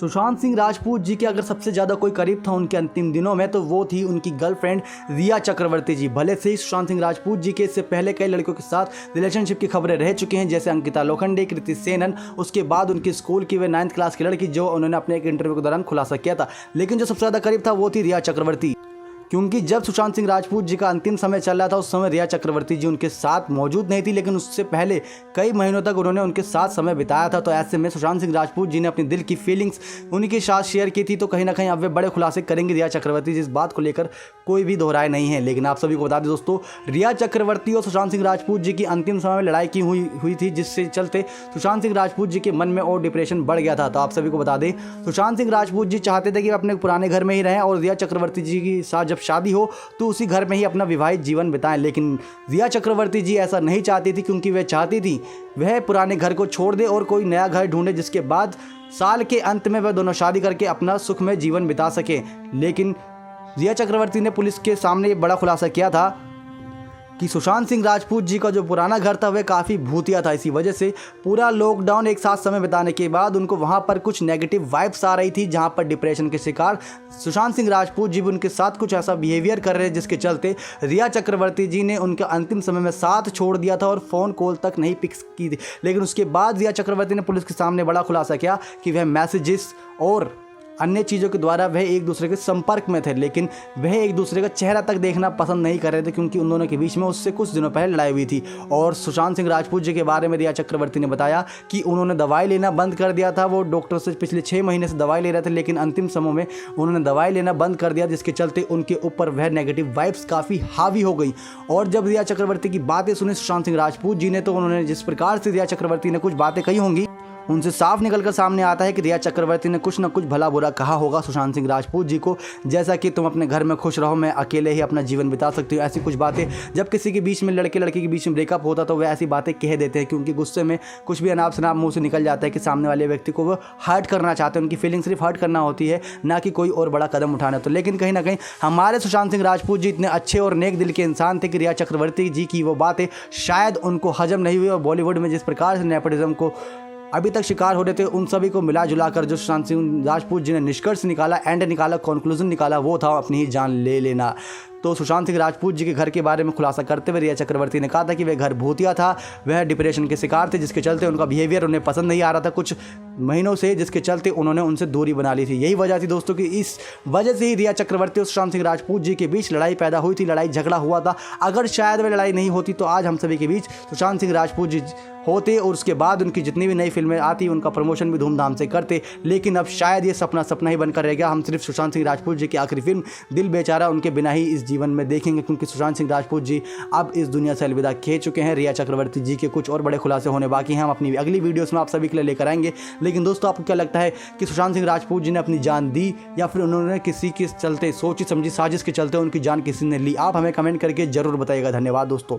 सुशांत सिंह राजपूत जी के अगर सबसे ज़्यादा कोई करीब था उनके अंतिम दिनों में तो वो थी उनकी गर्लफ्रेंड रिया चक्रवर्ती जी। भले से ही सुशांत सिंह राजपूत जी के इससे पहले कई लड़कियों के साथ रिलेशनशिप की खबरें रह चुकी हैं, जैसे अंकिता लोखंडे, कृति सेनन, उसके बाद उनकी स्कूल की वे 9th क्लास की लड़की जो उन्होंने अपने एक इंटरव्यू के दौरान खुलासा किया था। लेकिन जो सबसे ज़्यादा करीब था वो थी रिया चक्रवर्ती, क्योंकि जब सुशांत सिंह राजपूत जी का अंतिम समय चल रहा था उस समय रिया चक्रवर्ती जी उनके साथ मौजूद नहीं थी, लेकिन उससे पहले कई महीनों तक उन्होंने उनके साथ समय बिताया था। तो ऐसे में सुशांत सिंह राजपूत जी ने अपनी दिल की फीलिंग्स उनके साथ शेयर की थी। तो कहीं ना कहीं अब वे बड़े खुलासे करेंगे रिया चक्रवर्ती जी, इस बात को लेकर कोई भी दोहराए नहीं है। लेकिन आप सभी को बता दें दोस्तों, रिया चक्रवर्ती और सुशांत सिंह राजपूत जी की अंतिम समय में लड़ाई की हुई थी, जिससे चलते सुशांत सिंह राजपूत जी के मन में और डिप्रेशन बढ़ गया था। तो आप सभी को बता दें, सुशांत सिंह राजपूत जी चाहते थे कि अपने पुराने घर में ही रहें और रिया चक्रवर्ती जी के साथ जब शादी हो तो उसी घर में ही अपना विवाहित जीवन बिताएं। लेकिन रिया चक्रवर्ती जी ऐसा नहीं चाहती थी, क्योंकि वह चाहती थी वह पुराने घर को छोड़ दे और कोई नया घर ढूंढे, जिसके बाद साल के अंत में वह दोनों शादी करके अपना सुखमय जीवन बिता सके। लेकिन रिया चक्रवर्ती ने पुलिस के सामने ये बड़ा खुलासा किया था कि सुशांत सिंह राजपूत जी का जो पुराना घर था वह काफ़ी भूतिया था। इसी वजह से पूरा लॉकडाउन एक साथ समय बिताने के बाद उनको वहां पर कुछ नेगेटिव वाइब्स आ रही थी, जहां पर डिप्रेशन के शिकार सुशांत सिंह राजपूत जी भी उनके साथ कुछ ऐसा बिहेवियर कर रहे हैं, जिसके चलते रिया चक्रवर्ती जी ने उनका अंतिम समय में साथ छोड़ दिया था और फ़ोन कॉल तक नहीं पिक की थी। लेकिन उसके बाद रिया चक्रवर्ती ने पुलिस के सामने बड़ा खुलासा किया कि वह मैसेजेस और अन्य चीज़ों के द्वारा वह एक दूसरे के संपर्क में थे, लेकिन वह एक दूसरे का चेहरा तक देखना पसंद नहीं कर रहे थे, क्योंकि उन दोनों के बीच में उससे कुछ दिनों पहले लड़ाई हुई थी। और सुशांत सिंह राजपूत जी के बारे में रिया चक्रवर्ती ने बताया कि उन्होंने दवाई लेना बंद कर दिया था। वो डॉक्टर से पिछले 6 महीने से दवाई ले रहे थे, लेकिन अंतिम समय में उन्होंने दवाई लेना बंद कर दिया, जिसके चलते उनके ऊपर वह नेगेटिव वाइब्स काफ़ी हावी हो गई। और जब रिया चक्रवर्ती की बातें सुनी सुशांत सिंह राजपूत जी ने, तो उन्होंने जिस प्रकार से रिया चक्रवर्ती ने कुछ बातें कही होंगी उनसे साफ निकलकर सामने आता है कि रिया चक्रवर्ती ने कुछ न कुछ भला बुरा कहा होगा सुशांत सिंह राजपूत जी को, जैसा कि तुम अपने घर में खुश रहो, मैं अकेले ही अपना जीवन बिता सकती हूँ। ऐसी कुछ बातें जब किसी के बीच में लड़के लड़की के बीच में ब्रेकअप होता तो वह ऐसी बातें कह देते हैं, क्योंकि गुस्से में कुछ भी अनाप शनाप मुँह से निकल जाता है कि सामने वाले व्यक्ति को वो हर्ट करना चाहते हैं। उनकी फीलिंग सिर्फ हर्ट करना होती है, ना कि कोई और बड़ा कदम उठाना। तो लेकिन कहीं ना कहीं हमारे सुशांत सिंह राजपूत जी इतने अच्छे और नेक दिल के इंसान थे कि रिया चक्रवर्ती जी की वो बातें शायद उनको हजम नहीं हुई, और बॉलीवुड में जिस प्रकार से नेपोटिज्म को अभी तक शिकार हो रहे थे उन सभी को मिला जुलाकर जो सुशांत सिंह राजपूत जी ने निष्कर्ष निकाला, एंड निकाला, कंक्लूजन निकाला, वो था अपनी ही जान ले लेना। तो सुशांत सिंह राजपूत जी के घर के बारे में खुलासा करते हुए रिया चक्रवर्ती ने कहा था कि वह घर भूतिया था, वह डिप्रेशन के शिकार थे, जिसके चलते उनका बिहेवियर उन्हें पसंद नहीं आ रहा था कुछ महीनों से, जिसके चलते उन्होंने उनसे दूरी बना ली थी। यही वजह थी दोस्तों कि इस वजह से ही रिया चक्रवर्ती और सुशांत सिंह राजपूत जी के बीच लड़ाई पैदा हुई थी, लड़ाई झगड़ा हुआ था। अगर शायद वह लड़ाई नहीं होती तो आज हम सभी के बीच सुशांत सिंह राजपूत जी होते और उसके बाद उनकी जितनी भी नई फिल्में आती उनका प्रमोशन भी धूमधाम से करते। लेकिन अब शायद ये सपना सपना ही बनकर रह गया। हम सिर्फ सुशांत सिंह राजपूत जी की आखिरी फिल्म दिल बेचारा उनके बिना ही इस जीवन में देखेंगे, क्योंकि सुशांत सिंह राजपूत जी अब इस दुनिया से अलविदा कह चुके हैं। रिया चक्रवर्ती जी के कुछ और बड़े खुलासे होने बाकी हैं, हम अपनी अगली वीडियोस में आप सभी के लिए लेकर आएंगे। लेकिन दोस्तों, आपको क्या लगता है कि सुशांत सिंह राजपूत जी ने अपनी जान दी या फिर उन्होंने किसी के चलते सोची समझी साजिश के चलते उनकी जान किसी ने ली? आप हमें कमेंट करके जरूर बताइएगा। धन्यवाद दोस्तों।